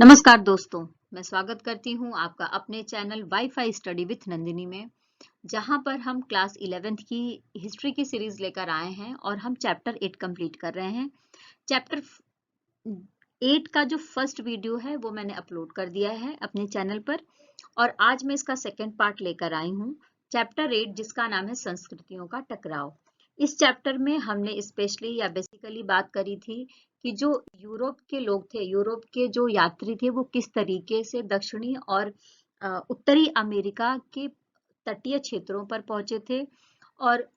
नमस्कार दोस्तों, मैं स्वागत करती हूँ आपका अपने channel wifi study with Nandini में, जहाँ पर हम क्लास 11th की हिस्ट्री की सीरीज लेकर आए हैं और हम चैप्टर 8 कंप्लीट कर रहे हैं। चैप्टर 8 का जो फर्स्ट वीडियो है वो मैंने अपलोड कर दिया है अपने चैनल पर और आज मैं इसका सेकेंड पार्ट लेकर आई हूँ। चैप्टर 8 जिसका नाम है संस्कृतियों का टकराव। इस चैप्टर में हमने स्पेशली या बेसिकली बात करी थी कि जो यूरोप के लोग थे, यूरोप के जो यात्री थे, वो किस तरीके से दक्षिणी और उत्तरी अमेरिका के तटीय क्षेत्रों पर पहुंचे थे और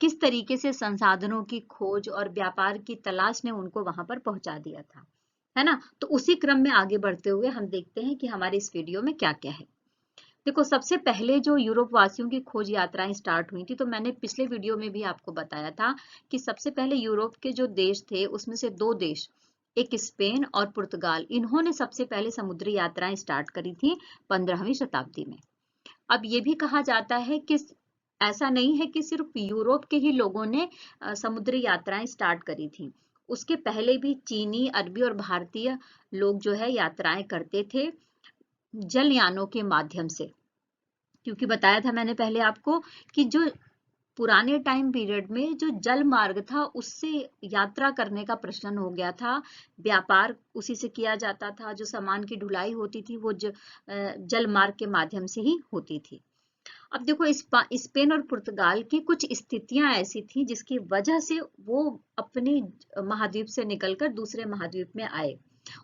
किस तरीके से संसाधनों की खोज और व्यापार की तलाश ने उनको वहां पर पहुंचा दिया था, है ना। तो उसी क्रम में आगे बढ़ते हुए हम देखते हैं कि हमारे इस वीडियो में क्या क्या है। देखो, सबसे पहले जो यूरोप वासियों की खोज यात्राएं स्टार्ट हुई थी, तो मैंने पिछले वीडियो में भी आपको बताया था कि सबसे पहले यूरोप के जो देश थे उसमें से दो देश, एक स्पेन और पुर्तगाल, इन्होंने सबसे पहले समुद्री यात्राएं स्टार्ट करी थी 15वीं शताब्दी में। अब ये भी कहा जाता है कि ऐसा नहीं है कि सिर्फ यूरोप के ही लोगों ने समुद्री यात्राएं स्टार्ट करी थी। उसके पहले भी चीनी, अरबी और भारतीय लोग जो है यात्राएं करते थे जलयानों के माध्यम से, क्योंकि बताया था मैंने पहले आपको कि जो पुराने टाइम पीरियड में जो जल मार्ग था उससे यात्रा करने का प्रचलन हो गया था। व्यापार उसी से किया जाता था, जो सामान की ढुलाई होती थी वो जल मार्ग के माध्यम से ही होती थी। अब देखो, स्पेन और पुर्तगाल की कुछ स्थितियां ऐसी थी जिसकी वजह से वो अपने महाद्वीप से निकलकर दूसरे महाद्वीप में आए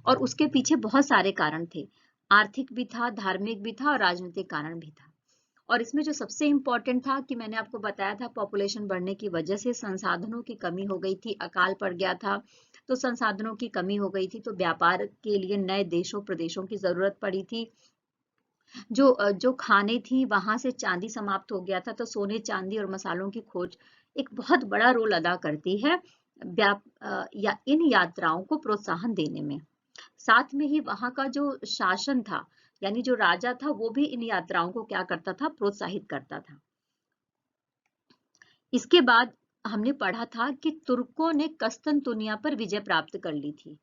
और उसके पीछे बहुत सारे कारण थे। आर्थिक भी था, धार्मिक भी था और राजनीतिक कारण भी था। और इसमें जो सबसे इम्पोर्टेंट था कि मैंने आपको बताया था, पॉपुलेशन बढ़ने की वजह से संसाधनों की कमी हो गई थी, अकाल पड़ गया था, तो संसाधनों की कमी हो गई थी, तो व्यापार के लिए नए देशों प्रदेशों की जरूरत पड़ी थी। जो खाने थी वहां से चांदी समाप्त हो गया था, तो सोने, चांदी और मसालों की खोज एक बहुत बड़ा रोल अदा करती है या इन यात्राओं को प्रोत्साहन देने में। साथ में ही वहां का जो शासन था, यानी जो राजा था, वो भी इन यात्राओं को क्या करता था, प्रोत्साहित करता था। इसके बाद हमने पढ़ा था कि तुर्कों ने कस्तुनतुनिया पर विजय प्राप्त कर ली थी।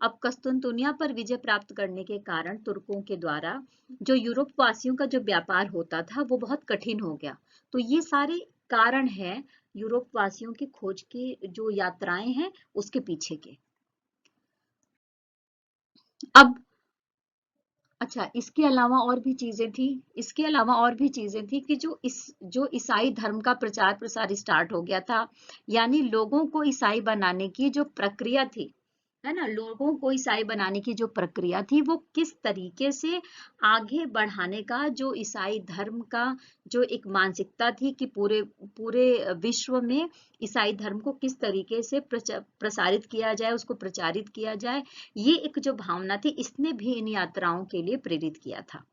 अब कस्तुनतुनिया पर विजय प्राप्त करने के कारण तुर्कों के द्वारा जो यूरोप वासियों का जो व्यापार होता था वो बहुत कठिन हो गया। तो ये सारे कारण हैं यूरोप वासियों की खोज की जो यात्राएं हैं उसके पीछे के। अब अच्छा, इसके अलावा और भी चीजें थी, इसके अलावा और भी चीजें थी कि जो ईसाई धर्म का प्रचार प्रसार स्टार्ट हो गया था, यानी लोगों को ईसाई बनाने की जो प्रक्रिया थी, है ना, लोगों को ईसाई बनाने की जो प्रक्रिया थी वो किस तरीके से आगे बढ़ाने का, जो ईसाई धर्म का जो एक मानसिकता थी कि पूरे पूरे विश्व में ईसाई धर्म को किस तरीके से प्रसारित किया जाए, उसको प्रचारित किया जाए, ये एक जो भावना थी इसने भी इन यात्राओं के लिए प्रेरित किया था।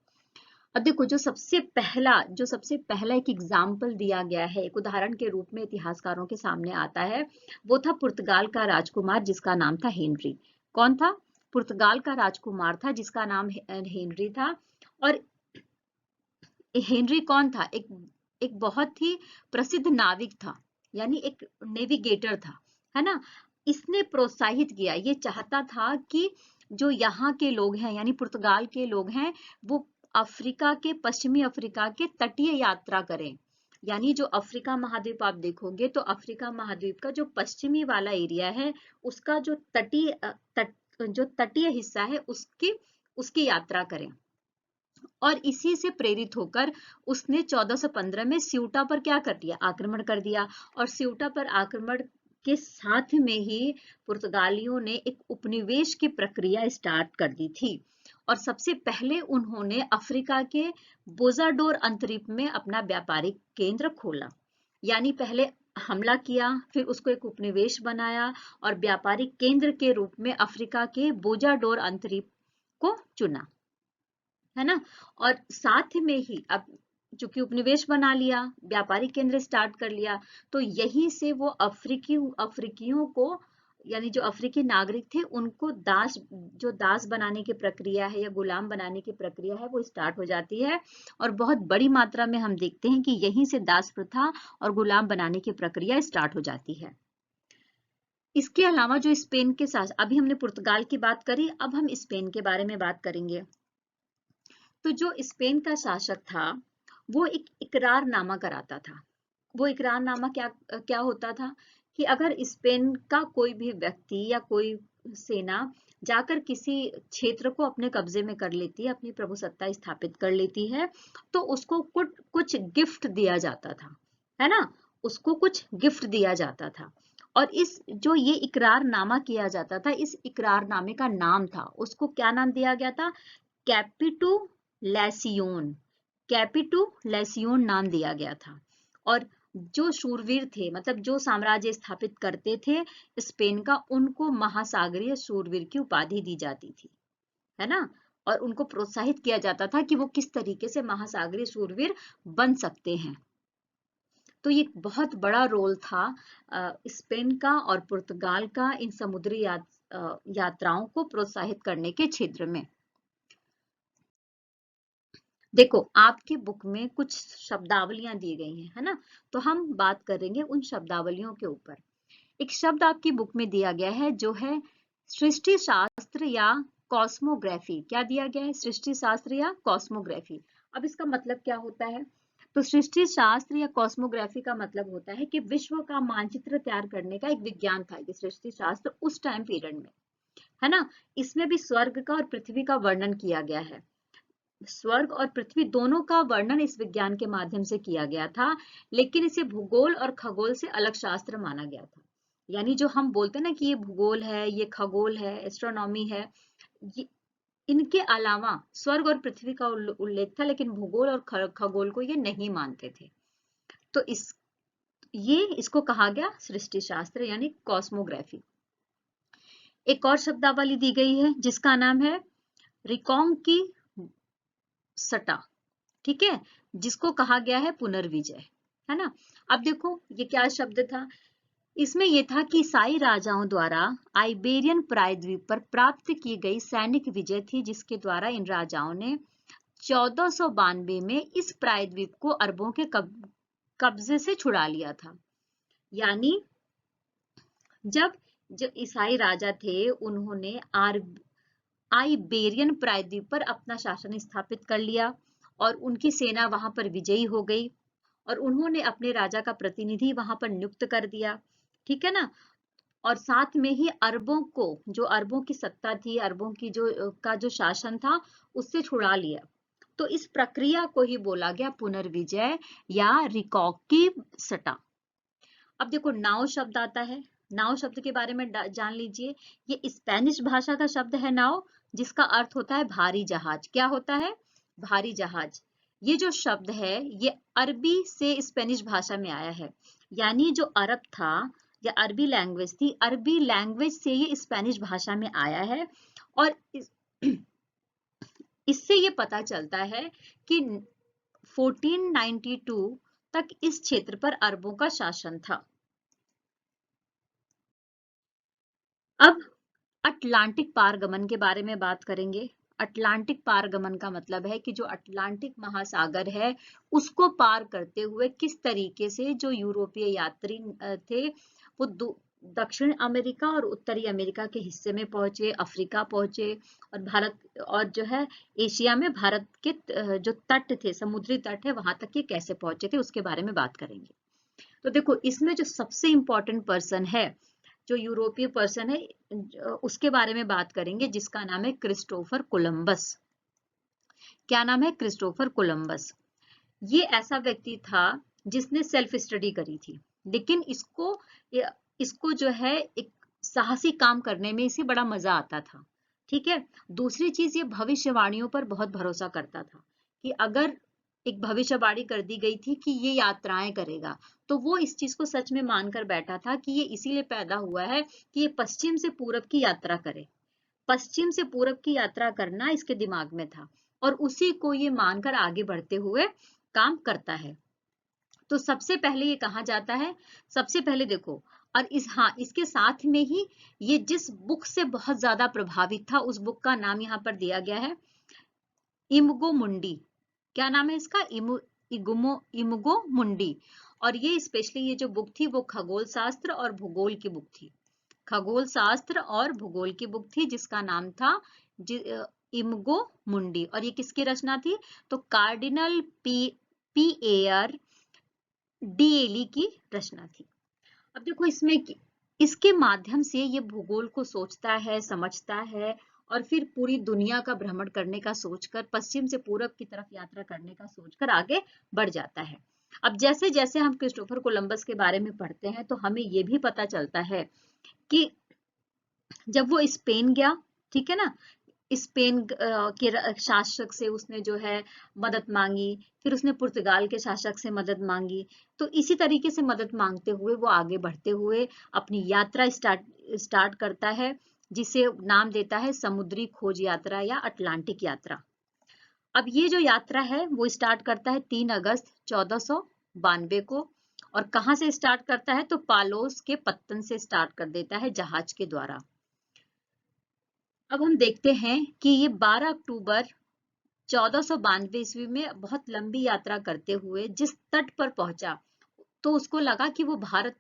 अब देखो, जो सबसे पहला एक एग्जाम्पल दिया गया है, एक उदाहरण के रूप में इतिहासकारों के सामने आता है, वो था पुर्तगाल का राजकुमार जिसका नाम था हेनरी। कौन था? पुर्तगाल का राजकुमार था जिसका नाम हेनरी था। और हेनरी कौन था? एक बहुत ही प्रसिद्ध नाविक था, यानी एक नेविगेटर था, है ना। इसने प्रोत्साहित किया, ये चाहता था कि जो यहाँ के लोग हैं, यानी पुर्तगाल के लोग हैं, वो अफ्रीका के, पश्चिमी अफ्रीका के तटीय यात्रा करें। यानी जो अफ्रीका महाद्वीप आप देखोगे तो अफ्रीका महाद्वीप का जो पश्चिमी वाला एरिया है, उसका जो तटीय हिस्सा है उसकी यात्रा करें। और इसी से प्रेरित होकर उसने 1415 में स्यूटा पर क्या कर दिया? आक्रमण कर दिया। और स्यूटा पर आक्रमण के साथ में ही पुर्तगालियों ने एक उपनिवेश की प्रक्रिया स्टार्ट कर दी थी और सबसे पहले उन्होंने अफ्रीका के बोजाडोर अंतरीप में अपना व्यापारिक केंद्र खोला। यानी पहले हमला किया, फिर उसको एक उपनिवेश बनाया और व्यापारिक केंद्र के रूप में अफ्रीका के बोजाडोर अंतरीप को चुना, है ना। और साथ में ही अब चूंकि उपनिवेश बना लिया, व्यापारिक केंद्र स्टार्ट कर लिया, तो यहीं से वो अफ्रीकियों को, यानी जो अफ्रीकी नागरिक थे उनको दास बनाने की प्रक्रिया है या गुलाम बनाने की प्रक्रिया है वो स्टार्ट हो जाती है। और बहुत बड़ी मात्रा में हम देखते हैं कि यहीं से दास प्रथा और गुलाम बनाने की प्रक्रिया स्टार्ट हो जाती है। इसके अलावा जो स्पेन के साथ, अभी हमने पुर्तगाल की बात करी, अब हम स्पेन के बारे में बात करेंगे। तो जो स्पेन का शासक था वो एक इकरारनामा कराता था। वो इकरारनामा क्या क्या होता था कि अगर स्पेन का कोई भी व्यक्ति या कोई सेना जाकर किसी क्षेत्र को अपने कब्जे में कर लेती है, अपनी प्रभुसत्ता स्थापित कर लेती है, तो उसको कुछ कुछ गिफ्ट दिया जाता था, है ना, उसको कुछ गिफ्ट दिया जाता था। और इस जो ये इकरारनामा किया जाता था, इस इकरारनामे का नाम था, उसको क्या नाम दिया गया था? कैपिटुलेसियोन। कैपिटुलेसियोन नाम दिया गया था। और जो शूरवीर थे, मतलब जो साम्राज्य स्थापित करते थे स्पेन का, उनको महासागरीय शूरवीर की उपाधि दी जाती थी, है ना, और उनको प्रोत्साहित किया जाता था कि वो किस तरीके से महासागरीय शूरवीर बन सकते हैं। तो ये बहुत बड़ा रोल था स्पेन का और पुर्तगाल का इन समुद्री यात्राओं को प्रोत्साहित करने के क्षेत्र में। देखो, आपकी बुक में कुछ शब्दावलियां दी गई हैं, है ना, तो हम बात करेंगे उन शब्दावलियों के ऊपर। एक शब्द आपकी बुक में दिया गया है जो है सृष्टि शास्त्र या कॉस्मोग्राफी। क्या दिया गया है? सृष्टि शास्त्र या कॉस्मोग्राफी। अब इसका मतलब क्या होता है? तो सृष्टि शास्त्र या कॉस्मोग्राफी का मतलब होता है कि विश्व का मानचित्र तैयार करने का एक विज्ञान था ये सृष्टि शास्त्र उस टाइम पीरियड में, है ना। इसमें भी स्वर्ग का और पृथ्वी का वर्णन किया गया है। स्वर्ग और पृथ्वी दोनों का वर्णन इस विज्ञान के माध्यम से किया गया था, लेकिन इसे भूगोल और खगोल से अलग शास्त्र माना गया था। यानी जो हम बोलते हैं ना कि ये भूगोल है, ये खगोल है, एस्ट्रोनॉमी है, ये इनके अलावा स्वर्ग और पृथ्वी का उल्लेख था, लेकिन भूगोल और खगोल को ये नहीं मानते थे। तो इसको कहा गया सृष्टि शास्त्र यानी कॉस्मोग्राफी। एक और शब्दावली दी गई है जिसका नाम है रिकॉन्ग की सटा, ठीक है, जिसको कहा गया है पुनर्विजय, है ना। अब देखो ये क्या शब्द था? इसमें यह था कि ईसाई राजाओं द्वारा आइबेरियन प्रायद्वीप पर प्राप्त की गई सैनिक विजय थी, जिसके द्वारा इन राजाओं ने 1492 में इस प्रायद्वीप को अरबों के कब्जे से छुड़ा लिया था। यानी जब जो ईसाई राजा थे उन्होंने आइबेरियन प्रायद्वीप पर अपना शासन स्थापित कर लिया और उनकी सेना वहां पर विजयी हो गई और उन्होंने अपने राजा का प्रतिनिधि वहां पर नियुक्त कर दिया, ठीक है ना। और साथ में ही अरबों को, जो अरबों की सत्ता थी, अरबों की जो शासन था, उससे छुड़ा लिया। तो इस प्रक्रिया को ही बोला गया पुनर्विजय या रिकॉन्क्विस्टा। अब देखो नाव शब्द आता है। नाव शब्द के बारे में जान लीजिए। ये स्पेनिश भाषा का शब्द है नाव, जिसका अर्थ होता है भारी जहाज। क्या होता है? भारी जहाज। ये जो शब्द है ये अरबी से स्पेनिश भाषा में आया है। यानी जो अरब था या अरबी लैंग्वेज थी, अरबी लैंग्वेज से ये स्पेनिश भाषा में आया है। और इससे ये पता चलता है कि 1492 तक इस क्षेत्र पर अरबों का शासन था। अब अटलांटिक पारगमन के बारे में बात करेंगे। अटलांटिक पारगमन का मतलब है कि जो अटलांटिक महासागर है उसको पार करते हुए किस तरीके से जो यूरोपीय यात्री थे वो दक्षिण अमेरिका और उत्तरी अमेरिका के हिस्से में पहुंचे, अफ्रीका पहुंचे और भारत और जो है एशिया में भारत के जो तट थे, समुद्री तट है, वहां तक ये कैसे पहुंचे थे उसके बारे में बात करेंगे। तो देखो इसमें जो सबसे इंपॉर्टेंट पर्सन है, जो यूरोपीय पर्सन है, उसके बारे में बात करेंगे जिसका नाम है क्रिस्टोफर कोलंबस। क्या नाम है? Christopher Columbus. ये ऐसा व्यक्ति था जिसने सेल्फ स्टडी करी थी, लेकिन इसको जो है एक साहसी काम करने में इसे बड़ा मजा आता था, ठीक है। दूसरी चीज, ये भविष्यवाणियों पर बहुत भरोसा करता था कि अगर एक भविष्यवाणी कर दी गई थी कि ये यात्राएं करेगा, तो वो इस चीज को सच में मानकर बैठा था कि ये इसीलिए पैदा हुआ है कि ये पश्चिम से पूरब की यात्रा करे। पश्चिम से पूरब की यात्रा करना इसके दिमाग में था और उसी को ये मानकर आगे बढ़ते हुए काम करता है। तो सबसे पहले ये कहा जाता है, सबसे पहले देखो, और इसके साथ में ही ये जिस बुक से बहुत ज्यादा प्रभावित था उस बुक का नाम यहाँ पर दिया गया है इमगो मुंडी। क्या नाम है इसका? इमगो मुंडी। और ये स्पेशली ये जो बुक थी वो खगोल शास्त्र और भूगोल की बुक थी। खगोल शास्त्र और भूगोल की बुक थी जिसका नाम था इमगो मुंडी। और ये किसकी रचना थी? तो कार्डिनल पिएयर डीएली की रचना थी। अब देखो इसमें इसके माध्यम से ये भूगोल को सोचता है, समझता है और फिर पूरी दुनिया का भ्रमण करने का सोचकर, पश्चिम से पूरब की तरफ यात्रा करने का सोचकर आगे बढ़ जाता है। अब जैसे जैसे हम क्रिस्टोफर कोलंबस के बारे में पढ़ते हैं तो हमें ये भी पता चलता है कि जब वो स्पेन गया, ठीक है ना, स्पेन के शासक से उसने जो है मदद मांगी, फिर उसने पुर्तगाल के शासक से मदद मांगी। तो इसी तरीके से मदद मांगते हुए वो आगे बढ़ते हुए अपनी यात्रा स्टार्ट करता है, जिसे नाम देता है समुद्री खोज यात्रा या अटलांटिक यात्रा। अब ये जो यात्रा है वो स्टार्ट करता है 3 अगस्त 1492 को। और कहाँ से स्टार्ट करता है? तो पालोस के पत्तन से स्टार्ट कर देता है जहाज के द्वारा। अब हम देखते हैं कि ये 12 अक्टूबर 1492 ईस्वी में बहुत लंबी यात्रा करते हुए जिस तट पर पहुंचा तो उसको लगा कि वो भारत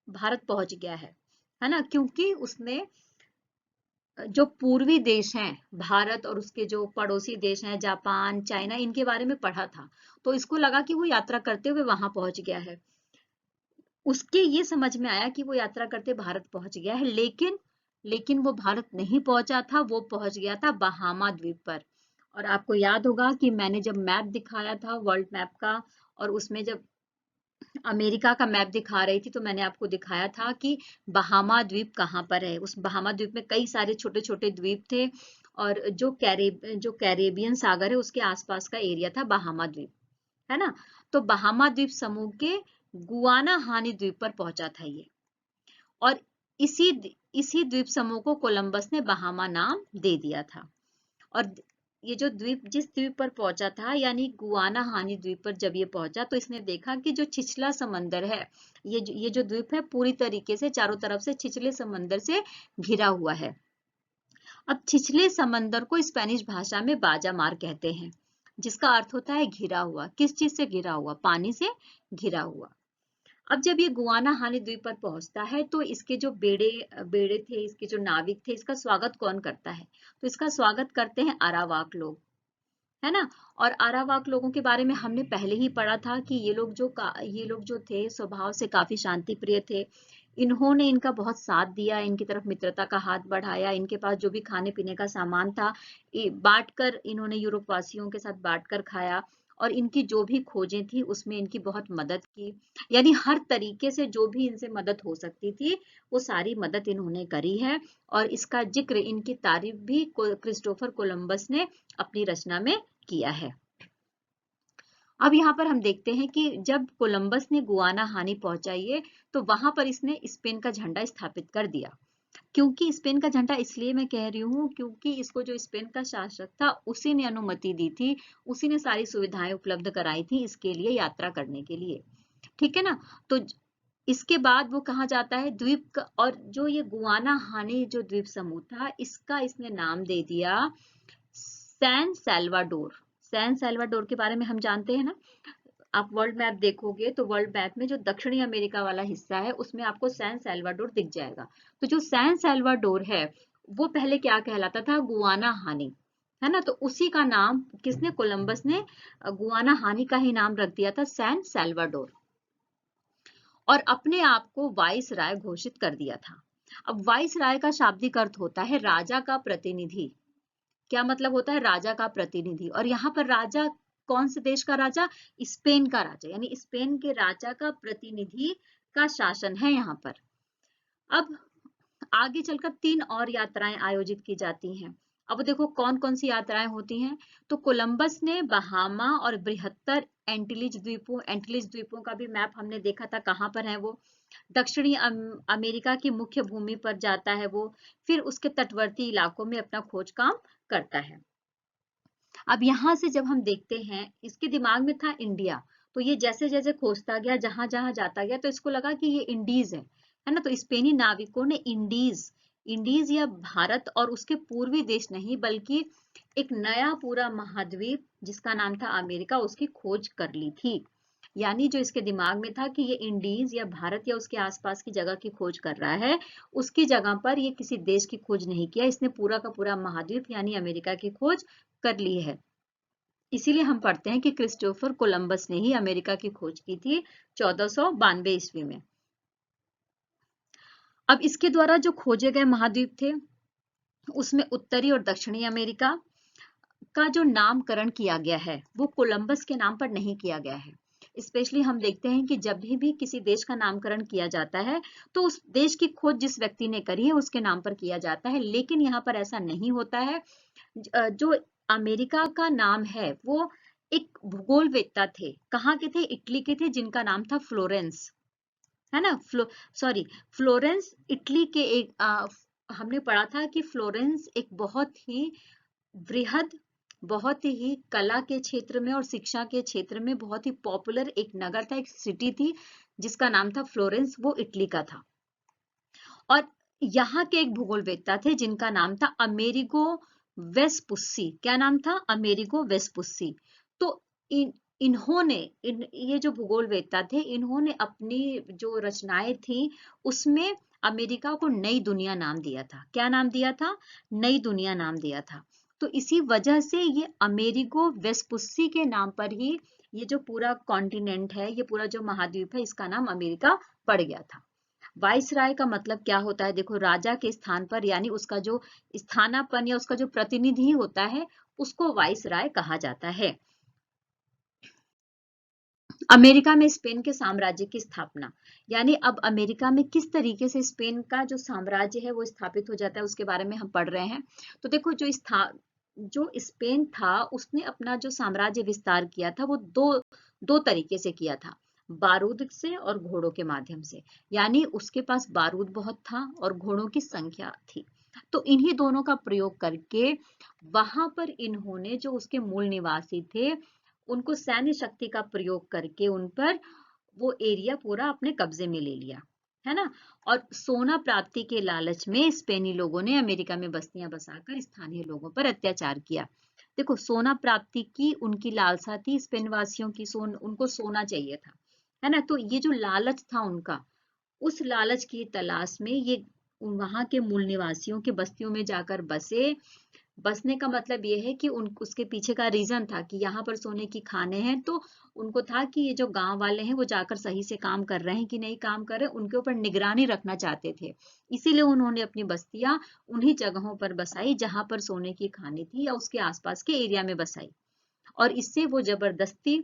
पहुंच गया है ना, क्योंकि उसने जो पूर्वी देश हैं भारत और उसके जो पड़ोसी देश हैं जापान, चाइना, इनके बारे में पढ़ा था। तो इसको लगा कि वो यात्रा करते हुए वहां पहुंच गया है। उसके ये समझ में आया कि वो यात्रा करते भारत पहुंच गया है, लेकिन वो भारत नहीं पहुंचा था, वो पहुंच गया था बहामा द्वीप पर। और आपको याद होगा कि मैंने जब मैप दिखाया था वर्ल्ड मैप का, और उसमें जब अमेरिका का मैप दिखा रही थी तो मैंने आपको दिखाया था कि बहामा द्वीप कहाँ पर है। उस बहामा द्वीप में कई सारे छोटे छोटे द्वीप थे और जो कैरेबियन सागर है उसके आसपास का एरिया था बहामा द्वीप, है ना। तो बहामा द्वीप समूह के गुआना हानी द्वीप पर पहुंचा था ये। और इसी इसी द्वीप समूह को कोलंबस ने बहामा नाम दे दिया था। और ये जो द्वीप जिस द्वीप पर पहुंचा था यानी गुआना हानी द्वीप पर जब ये पहुंचा तो इसने देखा कि जो छिछला समंदर है, ये जो द्वीप है पूरी तरीके से चारों तरफ से छिछले समंदर से घिरा हुआ है। अब छिछले समंदर को स्पेनिश भाषा में बाजा मार कहते हैं, जिसका अर्थ होता है घिरा हुआ। किस चीज से घिरा हुआ? पानी से घिरा हुआ। अब जब ये गुआना हानी द्वीप पर पहुंचता है तो इसके जो बेड़े बेड़े थे, इसके जो नाविक थे, इसका स्वागत कौन करता है? तो इसका स्वागत करते हैं अरावाक लोग, है ना। और अरावाक लोगों के बारे में हमने पहले ही पढ़ा था कि ये लोग जो थे स्वभाव से काफी शांति प्रिय थे। इन्होंने इनका बहुत साथ दिया, इनकी तरफ मित्रता का हाथ बढ़ाया, इनके पास जो भी खाने पीने का सामान था बांट कर इन्होंने यूरोप वासियों के साथ बांट कर खाया। और इनकी जो भी खोजें थी उसमें इनकी बहुत मदद की, यानी हर तरीके से जो भी इनसे मदद हो सकती थी वो सारी मदद इन्होंने करी है। और इसका जिक्र, इनकी तारीफ भी क्रिस्टोफर कोलंबस ने अपनी रचना में किया है। अब यहाँ पर हम देखते हैं कि जब कोलंबस ने गुआना हानी पहुंचाई है तो वहां पर इसने स्पेन का झंडा स्थापित कर दिया। क्योंकि स्पेन का झंडा इसलिए मैं कह रही हूँ क्योंकि इसको जो स्पेन का शासक था उसी ने अनुमति दी थी, उसी ने सारी सुविधाएं उपलब्ध कराई थी इसके लिए, यात्रा करने के लिए, ठीक है ना। तो इसके बाद वो कहाँ जाता है द्वीप का, और जो ये गुआना हानी जो द्वीप समूह था इसका इसने नाम दे दिया सैन सैल्वाडोर। सैन सैल्वाडोर के बारे में हम जानते हैं ना। आप वर्ल्ड मैप देखोगे तो वर्ल्ड मैप में जो दक्षिणी अमेरिका वाला हिस्सा है उसमें आपको सैन सैल्वाडोर दिख जाएगा। तो जो सैन सैल्वाडोर है वो पहले क्या कहलाता था? गुआना हानी, है ना। तो उसी का नाम किसने? कोलंबस ने गुआना हानी का ही नाम रख दिया था सैन सैल्वाडोर, और अपने आप को वाइस राय घोषित कर दिया था। अब वाइस राय का शाब्दिक अर्थ होता है राजा का प्रतिनिधि। क्या मतलब होता है? राजा का प्रतिनिधि। और यहाँ पर राजा कौन से देश का राजा? स्पेन का राजा, यानी स्पेन के राजा का प्रतिनिधि का शासन है यहाँ पर। अब आगे चलकर 3 और यात्राएं आयोजित की जाती हैं। अब देखो कौन कौन सी यात्राएं होती हैं। तो कोलंबस ने बहामा और बृहत्तर एंटिलिज द्वीपों का भी मैप हमने देखा था, कहाँ पर है वो। दक्षिणी अमेरिका की मुख्य भूमि पर जाता है वो, फिर उसके तटवर्ती इलाकों में अपना खोज काम करता है। अब यहाँ से जब हम देखते हैं, इसके दिमाग में था इंडिया, तो ये जैसे जैसे खोजता गया, जहां जहां जाता गया, तो इसको लगा कि ये इंडीज है ना। तो स्पेनी नाविकों ने इंडीज या भारत और उसके पूर्वी देश नहीं बल्कि एक नया पूरा महाद्वीप जिसका नाम था अमेरिका, उसकी खोज कर ली थी। यानी जो इसके दिमाग में था कि ये इंडीज या भारत या उसके आसपास की जगह की खोज कर रहा है, उसकी जगह पर ये किसी देश की खोज नहीं किया, इसने पूरा का पूरा महाद्वीप यानी अमेरिका की खोज कर ली है। इसीलिए हम पढ़ते हैं कि क्रिस्टोफर कोलंबस ने ही अमेरिका की खोज की थी 1492 ईस्वी में। अब इसके द्वारा जो खोजे गए महाद्वीप थे उसमें उत्तरी और दक्षिणी अमेरिका का जो नामकरण किया गया है वो कोलंबस के नाम पर नहीं किया गया है। स्पेशली हम देखते हैं कि जब भी किसी देश का नामकरण किया जाता है तो उस देश की खोज जिस व्यक्ति ने करी है उसके नाम पर किया जाता है, लेकिन यहाँ पर ऐसा नहीं होता है। जो अमेरिका का नाम है वो एक भूगोलवेत्ता थे, कहाँ के थे, इटली के थे, जिनका नाम था फ्लोरेंस, है ना। फ्लोरेंस इटली के एक हमने पढ़ा था कि फ्लोरेंस एक बहुत ही वृहद, बहुत ही कला के क्षेत्र में और शिक्षा के क्षेत्र में बहुत ही पॉपुलर एक नगर था, एक सिटी थी जिसका नाम था फ्लोरेंस, वो इटली का था। और यहाँ के एक भूगोलवेत्ता थे जिनका नाम था अमेरिगो वेस्पुस्सी। क्या नाम था? अमेरिगो वेस्पुस्सी। तो इन्होंने ये जो भूगोलवेत्ता थे इन्होंने अपनी जो रचनाएं थी उसमें अमेरिका को नई दुनिया नाम दिया था। क्या नाम दिया था? नई दुनिया नाम दिया था। तो इसी वजह से ये अमेरिगो वेस्पुस्सी के नाम पर ही ये जो पूरा कॉन्टिनेंट है, ये पूरा जो महाद्वीप है, इसका नाम अमेरिका पड़ गया था। वाइसराय का मतलब क्या होता है? देखो, राजा के स्थान पर यानी उसका जो स्थानापन्न या उसका जो प्रतिनिधि होता है उसको वाइसराय कहा जाता है। अमेरिका में स्पेन के साम्राज्य की स्थापना, यानी अब अमेरिका में किस तरीके से स्पेन का जो साम्राज्य है वो स्थापित हो जाता है उसके बारे में हम पढ़ रहे हैं। तो देखो, जो स्पेन था उसने अपना जो साम्राज्य विस्तार किया था वो दो तरीके से किया था, बारूद से और घोड़ों के माध्यम से। यानी उसके पास बारूद बहुत था और घोड़ों की संख्या थी, तो इन्हीं दोनों का प्रयोग करके वहां पर इन्होंने जो उसके मूल निवासी थे उनको सैन्य शक्ति का प्रयोग करके उन पर वो एरिया पूरा अपने कब्जे में ले लिया, है ना। और सोना प्राप्ति के लालच में स्पेनी लोगों ने अमेरिका में बस्तियां बसाकर स्थानीय लोगों पर अत्याचार किया। देखो, सोना प्राप्ति की उनकी लालसा थी, स्पेन वासियों की उनको सोना चाहिए था, है ना। तो ये जो लालच था उनका, उस लालच की तलाश में ये वहां के मूल निवासियों के बस्तियों में जाकर बसे। बसने का मतलब ये है कि उसके पीछे का रीजन था कि यहाँ पर सोने की खानें हैं, तो उनको था कि ये जो गांव वाले हैं वो जाकर सही से काम कर रहे हैं कि नहीं काम कर रहे, उनके ऊपर निगरानी रखना चाहते थे। इसीलिए उन्होंने अपनी बस्तियां उन्हीं जगहों पर बसाई जहां पर सोने की खानें थी या उसके आसपास के एरिया में बसाई। और इससे वो जबरदस्ती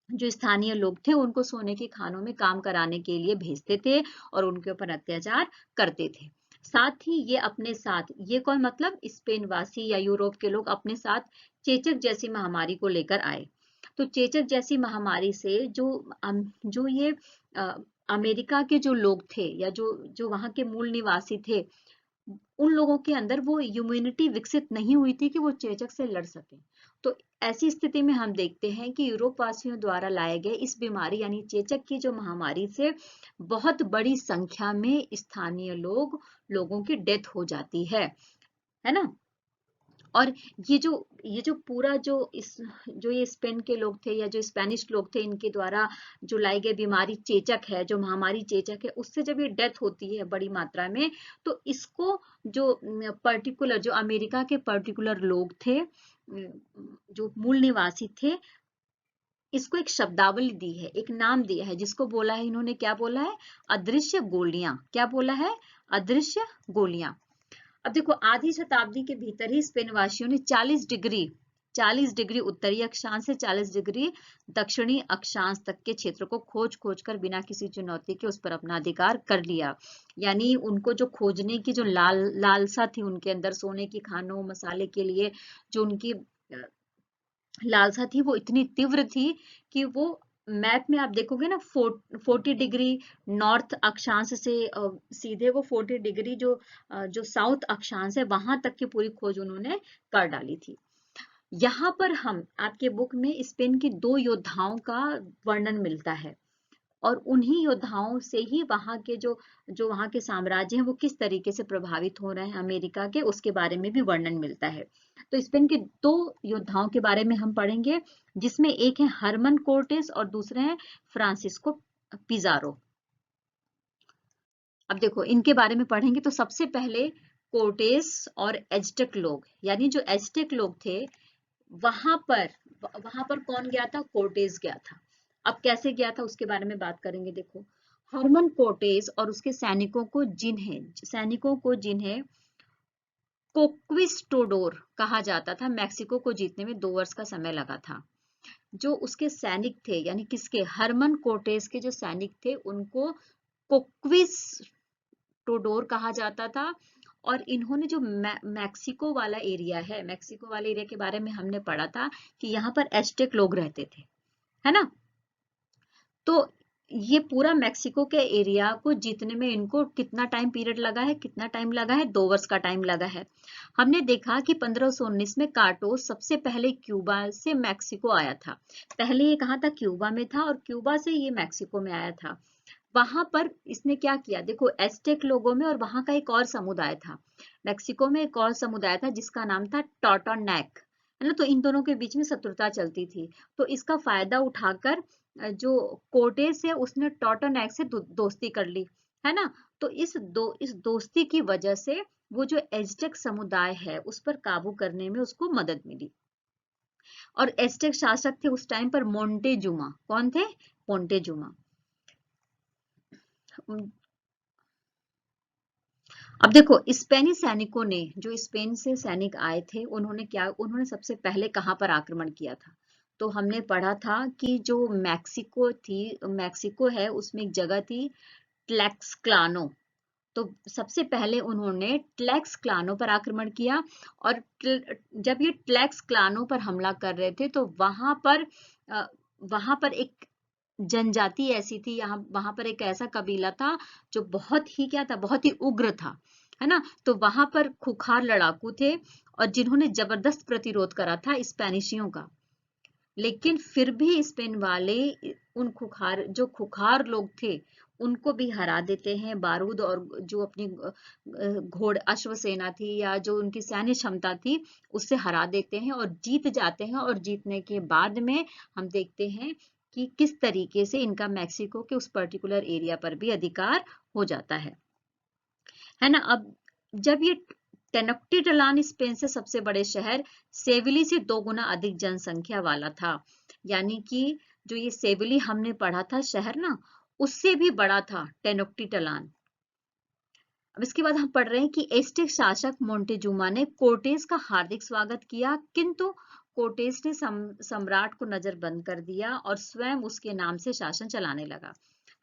जो स्थानीय लोग थे उनको सोने की खानों में काम कराने के लिए भेजते थे और उनके ऊपर अत्याचार करते थे। साथ ही ये अपने साथ, ये कौन, मतलब स्पेन वासी या यूरोप के लोग अपने साथ चेचक जैसी महामारी को लेकर आए। तो चेचक जैसी महामारी से जो ये अ, अमेरिका के जो लोग थे या जो जो वहां के मूल निवासी थे, उन लोगों के अंदर वो इम्यूनिटी विकसित नहीं हुई थी कि वो चेचक से लड़ सके। तो ऐसी स्थिति में हम देखते हैं कि यूरोप वासियों द्वारा लाए गए इस बीमारी यानी चेचक की जो महामारी से बहुत बड़ी संख्या में स्थानीय लोगों की डेथ हो जाती है ना। और ये जो पूरा जो ये स्पेन के लोग थे या जो स्पेनिश लोग थे, इनके द्वारा जो लाई गई बीमारी चेचक है, जो महामारी चेचक है, उससे जब ये डेथ होती है बड़ी मात्रा में, तो इसको जो पर्टिकुलर जो अमेरिका के पर्टिकुलर लोग थे, जो मूल निवासी थे, इसको एक शब्दावली दी है, एक नाम दिया है, जिसको बोला है इन्होंने, क्या बोला है? अदृश्य गोलियां। क्या बोला है? अदृश्य गोलियां। अब देखो, आधी शताब्दी के भीतर ही स्पेन वासियों ने 40 डिग्री उत्तरी अक्षांश से 40 डिग्री दक्षिणी अक्षांश तक के क्षेत्र को खोज कर बिना किसी चुनौती के उस पर अपना अधिकार कर लिया। यानी उनको जो खोजने की जो लालसा थी उनके अंदर, सोने की खानों मसाले के लिए जो उनकी लालसा थी वो इतनी तीव्र थी कि वो मैप में आप देखोगे ना, 40 डिग्री नॉर्थ अक्षांश से सीधे वो 40 डिग्री जो साउथ अक्षांश है वहां तक की पूरी खोज उन्होंने कर डाली थी। यहाँ पर हम आपके बुक में स्पेन के दो योद्धाओं का वर्णन मिलता है। और उन्हीं योद्धाओं से ही वहां के जो वहां के साम्राज्य हैं वो किस तरीके से प्रभावित हो रहे हैं अमेरिका के, उसके बारे में भी वर्णन मिलता है। तो स्पेन के दो योद्धाओं के बारे में हम पढ़ेंगे, जिसमें एक है हरमन कोर्टेस और दूसरे हैं फ्रांसिस्को पिजारो। अब देखो इनके बारे में पढ़ेंगे तो सबसे पहले कोर्टेस और एज़्टेक लोग, यानी जो एज़्टेक लोग थे वहां पर वहां पर कौन गया था? कोर्टेस गया था। अब कैसे गया था उसके बारे में बात करेंगे। देखो हरमन कोर्टेस और उसके सैनिकों को जिन्हें कोक्विस्टोडोर कहा जाता था, मैक्सिको को जीतने में 2 वर्ष का समय लगा था। जो उसके सैनिक थे, यानी किसके? हरमन कोर्टेस के जो सैनिक थे उनको कोक्विस्टोडोर कहा जाता था। और इन्होंने जो मैक्सिको वाला एरिया है, मैक्सिको वाले एरिया के बारे में हमने पढ़ा था कि यहाँ पर एस्टेक लोग रहते थे, है ना? तो ये पूरा मैक्सिको के एरिया को जीतने में इनको कितना टाइम पीरियड लगा है? कितना टाइम लगा है? 2 वर्ष का टाइम लगा है। हमने देखा कि 1519 में कार्टोस सबसे पहले क्यूबा से मैक्सिको आया था। पहले ये कहाँ था? क्यूबा में था, और क्यूबा से ये मैक्सिको में आया था। वहां पर इसने क्या किया? देखो एस्टेक लोगों में और वहां का एक और समुदाय था, मैक्सिको में एक और समुदाय था जिसका नाम था टोटोनैक, है ना? तो इन दोनों के बीच में शत्रुता चलती थी। तो इसका फायदा उठाकर जो कोर्टेस है उसने टोटोनैक से दोस्ती कर ली, है ना? तो इस दोस्ती की वजह से वो जो एज़्टेक समुदाय है उस पर काबू करने में उसको मदद मिली। और एज़्टेक शासक थे उस टाइम पर मोंटेजुमा। कौन थे? मोंटेजुमा। अब देखो स्पेनी सैनिकों ने, जो स्पेन से सैनिक आए थे, उन्होंने सबसे पहले कहाँ पर आक्रमण किया था? तो हमने पढ़ा था कि जो मैक्सिको है उसमें एक जगह थी ट्लैक्सक्लानो। तो सबसे पहले उन्होंने ट्लैक्सक्लानो पर आक्रमण किया। और जब ये ट्लैक्सक्लानो पर हमला कर रहे थे तो अ, वहां पर एक जनजाति ऐसी थी, यहाँ वहां पर एक ऐसा कबीला था जो बहुत ही क्या था? बहुत ही उग्र था, है ना? तो वहां पर खुखार लड़ाकू थे और जिन्होंने जबरदस्त प्रतिरोध करा था स्पेनिशियों का। लेकिन फिर भी स्पेन वाले उन खुखार लोग थे उनको भी हरा देते हैं। बारूद और जो अपनी घोड़ अश्व सेना थी या जो उनकी सैन्य क्षमता थी उससे हरा देते हैं और जीत जाते हैं। और जीतने के बाद में हम देखते हैं कि किस तरीके से इनका मैक्सिको के उस पर्टिकुलर एरिया पर भी अधिकार हो जाता है ना? अब जब ये टेनोक्टिटलान स्पेन से सबसे बड़े शहर सेविली से 2 गुना अधिक जनसंख्या वाला था, यानी कि जो ये सेविली हमने पढ़ा था शहर ना, उससे भी बड़ा था टेनोक्टिटलान। अब इसके बाद हम पढ़ रहे हैं कि एस्टेक शासक मोंटेजुमा ने कोर्टेस का हार्दिक स्वागत किया, किंतु कोर्टेस ने सम्राट को नजरबंद कर दिया और स्वयं उसके नाम से शासन चलाने लगा।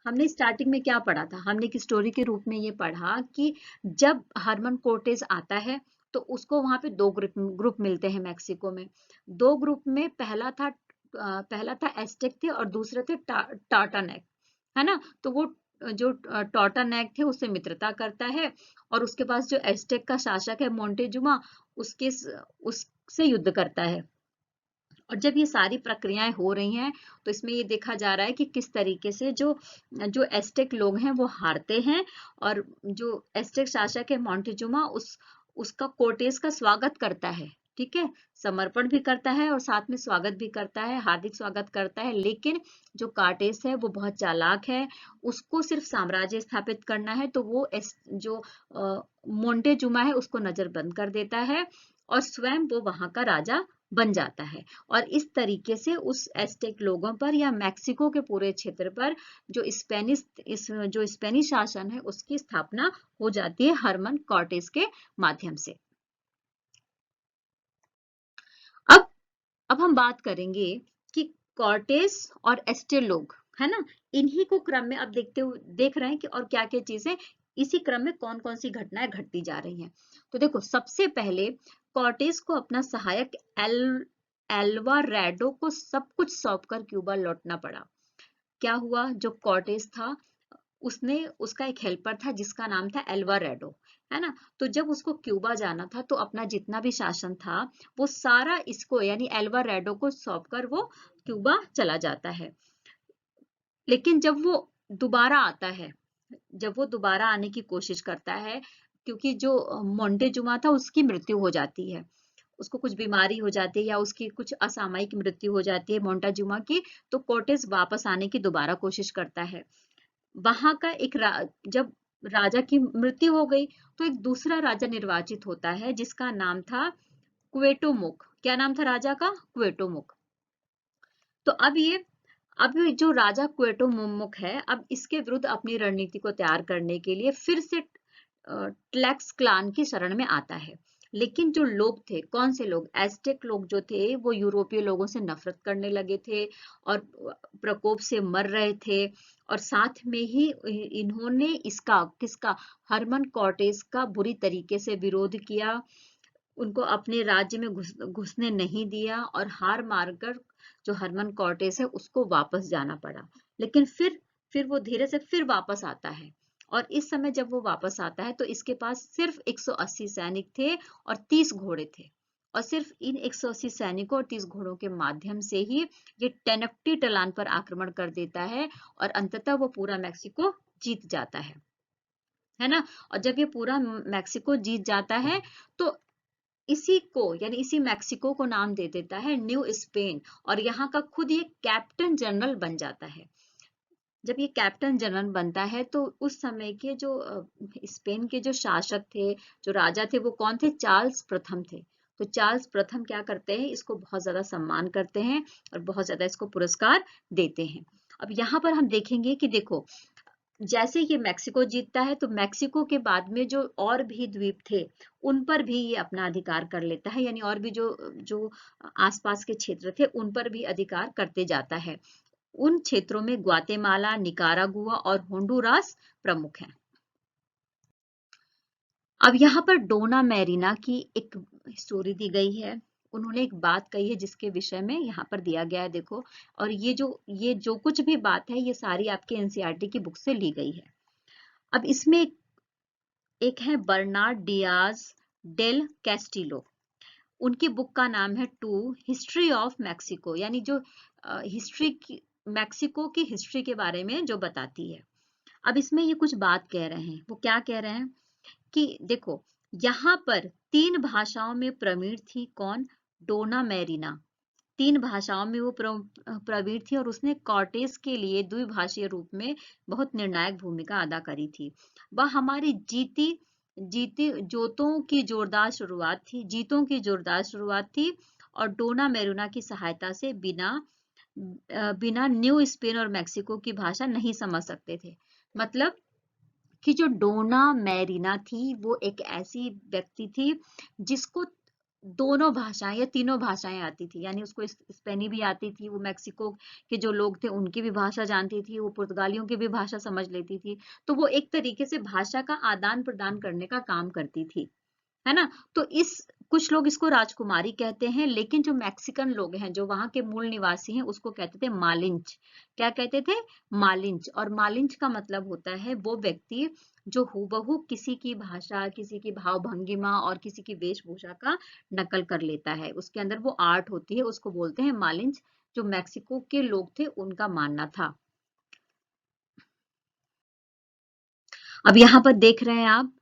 हमने स्टार्टिंग में क्या पढ़ा था? हमने एक स्टोरी के रूप में ये पढ़ा कि जब हरमन कोर्टेस आता है तो उसको वहां पे 2 ग्रुप मिलते हैं मैक्सिको में। 2 ग्रुप में पहला था एस्टेक थे और दूसरे थे टाटानेक, है ना? तो वो जो टॉटानेक थे उससे मित्रता करता है और उसके पास जो एस्टेक का शासक है मोंटेजुमा उससे युद्ध करता है। और जब ये सारी प्रक्रियाएं हो रही हैं तो इसमें ये देखा जा रहा है कि किस तरीके से जो जो एस्टेक लोग हैं वो हारते हैं और जो एस्टेक शासक है मोंटेजुमा उसका कोर्टेस का स्वागत करता है। ठीक है, समर्पण भी करता है और साथ में स्वागत भी करता है, हार्दिक स्वागत करता है। लेकिन जो कार्टेस है वो बहुत चालाक है, उसको सिर्फ साम्राज्य स्थापित करना है तो वो जो मोंटेजुमा है उसको नजरबंद कर देता है और स्वयं वो वहां का राजा बन जाता है। और इस तरीके से उस एस्टेक लोगों पर या मैक्सिको के पूरे क्षेत्र पर जो स्पेनिश शासन है उसकी स्थापना हो जाती है हरमन कॉर्टेस के माध्यम से। अब अब हम बात करेंगे कि कॉर्टेस और एस्टेक लोग, है ना, इन्हीं को क्रम में अब देख रहे हैं कि और क्या क्या चीजें इसी क्रम में कौन कौन सी घटनाएं घटती जा रही हैं। तो देखो सबसे पहले कॉर्टेस को अपना सहायक एल्वारेडो को सब कुछ सौंपकर क्यूबा लौटना पड़ा। क्या हुआ? जो कॉर्टेस था उसका एक हेल्पर था जिसका नाम था एल्वारेडो, है ना? तो जब उसको क्यूबा जाना था तो अपना जितना भी शासन था वो सारा इसको यानी एल्वारेडो को सौंपकर वो क्यूबा चला जाता है। लेकिन जब वो दोबारा आता है, जब वो दोबारा आने की कोशिश करता है, क्योंकि जो मोंटेजुमा था उसकी मृत्यु हो जाती है, उसको कुछ बीमारी हो जाती है या उसकी कुछ असामयिक मृत्यु हो जाती है मोंटेजुमा की, तो कोर्टेस वापस आने की दोबारा कोशिश करता है। वहां का जब राजा की मृत्यु हो गई तो एक दूसरा राजा निर्वाचित होता है जिसका नाम था क्वेटोमुख। क्या नाम था राजा का? क्वेटोमुख। तो अब ये जो राजा क्वेटोमुख है, अब इसके विरुद्ध अपनी रणनीति को तैयार करने के लिए फिर से ट्लैक्स क्लान की शरण में आता है। लेकिन जो लोग थे, कौन से लोग? एज़टेक लोग जो थे, वो यूरोपीय लोगों से नफरत करने लगे थे और प्रकोप से मर रहे थे। और साथ में ही इन्होंने किसका, हरमन कॉर्टेस का बुरी तरीके से विरोध किया, उनको अपने राज्य में घुसने नहीं दिया और हार मारकर जो हरमन कॉर्टेस है उसको वापस जाना पड़ा। लेकिन फिर वो धीरे से फिर वापस आता है, और इस समय जब वो वापस आता है तो इसके पास सिर्फ 180 सैनिक थे और 30 घोड़े थे। और सिर्फ इन 180 सैनिकों और 30 घोड़ों के माध्यम से ही ये टेनक्टीटलान पर आक्रमण कर देता है और अंततः वो पूरा मैक्सिको जीत जाता है ना। और जब ये पूरा मैक्सिको जीत जाता है तो इसी को, यानी इसी मैक्सिको को नाम दे देता है न्यू स्पेन, और यहाँ का खुद ये कैप्टन जनरल बन जाता है। जब ये कैप्टन जनरल बनता है तो उस समय के जो स्पेन के जो शासक थे, जो राजा थे, वो कौन थे? चार्ल्स प्रथम थे। तो चार्ल्स प्रथम क्या करते हैं? इसको बहुत ज्यादा सम्मान करते हैं और बहुत ज्यादा इसको पुरस्कार देते हैं। अब यहाँ पर हम देखेंगे कि देखो, जैसे ये मैक्सिको जीतता है तो मैक्सिको के बाद में जो और भी द्वीप थे उन पर भी ये अपना अधिकार कर लेता है, यानी और भी जो जो आसपास के क्षेत्र थे उन पर भी अधिकार करते जाता है। उन क्षेत्रों में ग्वाटेमाला, निकारागुआ और होंडुरास प्रमुख हैं। अब यहाँ पर डोना मैरीना की एक स्टोरी दी गई है। उन्होंने एक बात कही है जिसके विषय में यहाँ पर दिया गया है, देखो। और ये जो कुछ भी बात है ये सारी आपके एनसीईआरटी की बुक से ली गई है। अब इसमें एक है बर्नार्ड डियाज डेल कैस्टिलो। उनकी बुक का नाम है टू हिस्ट्री ऑफ मैक्सिको, यानी जो हिस्ट्री की, मैक्सिको की हिस्ट्री के बारे में जो बताती है। अब इसमें ये कुछ बात कह रहे हैं, वो क्या कह रहे हैं कि देखो, यहाँ पर 3 भाषाओं में प्रवीण थी। कौन? डोना मैरीना। 3 भाषाओं में वो प्रवीण थी और उसने कॉर्टेस के लिए द्विभाषीय रूप में बहुत निर्णायक भूमिका अदा करी थी। वह हमारी जीती जीती जोतों की जोरदार शुरुआत थी, जीतों की जोरदार शुरुआत थी। और डोना मेरुना की सहायता से बिना न्यू स्पेन और मैक्सिको की भाषा नहीं समझ सकते थे। मतलब कि जो डोना मैरीना थी वो एक ऐसी व्यक्ति थी जिसको दोनों भाषाएं या तीनों भाषाएं आती थी, यानी उसको स्पेनी भी आती थी, वो मैक्सिको के जो लोग थे उनकी भी भाषा जानती थी, वो पुर्तगालियों की भी भाषा समझ लेती थी। तो वो एक तरीके से भाषा का आदान प्रदान करने का काम करती थी, है ना। तो इस कुछ लोग इसको राजकुमारी कहते हैं, लेकिन जो मैक्सिकन लोग हैं, जो वहां के मूल निवासी हैं, उसको कहते थे मालिंच। क्या कहते थे? मालिंच। और मालिंच का मतलब होता है वो व्यक्ति जो हूबहू किसी की भाषा, किसी की भाव भंगिमा और किसी की वेशभूषा का नकल कर लेता है, उसके अंदर वो आर्ट होती है, उसको बोलते हैं मालिंच। जो मैक्सिको के लोग थे उनका मानना था। अब यहाँ पर देख रहे हैं आप,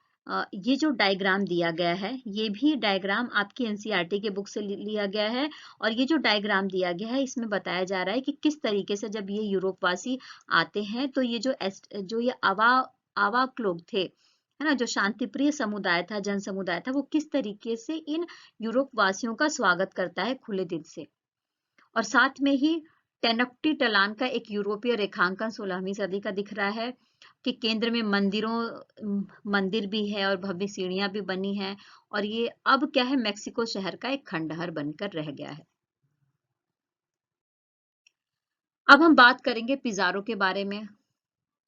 ये जो डायग्राम दिया गया है, ये भी डायग्राम आपकी एनसीईआरटी के बुक से लिया गया है। और ये जो डायग्राम दिया गया है इसमें बताया जा रहा है कि किस तरीके से जब ये यूरोपवासी आते हैं तो ये जो ये आवाक लोग थे, है ना, जो शांति प्रिय समुदाय था, जन समुदाय था, वो किस तरीके से इन यूरोप वासियों का स्वागत करता है खुले दिल से। और साथ में ही टेनोक्टिटलान का एक यूरोपीय रेखांकन 16वीं सदी का दिख रहा है कि केंद्र में मंदिर भी है और भव्य सीढ़ियां भी बनी हैं। और ये अब क्या है, मेक्सिको शहर का एक खंडहर बनकर रह गया है। अब हम बात करेंगे पिजारो के बारे में,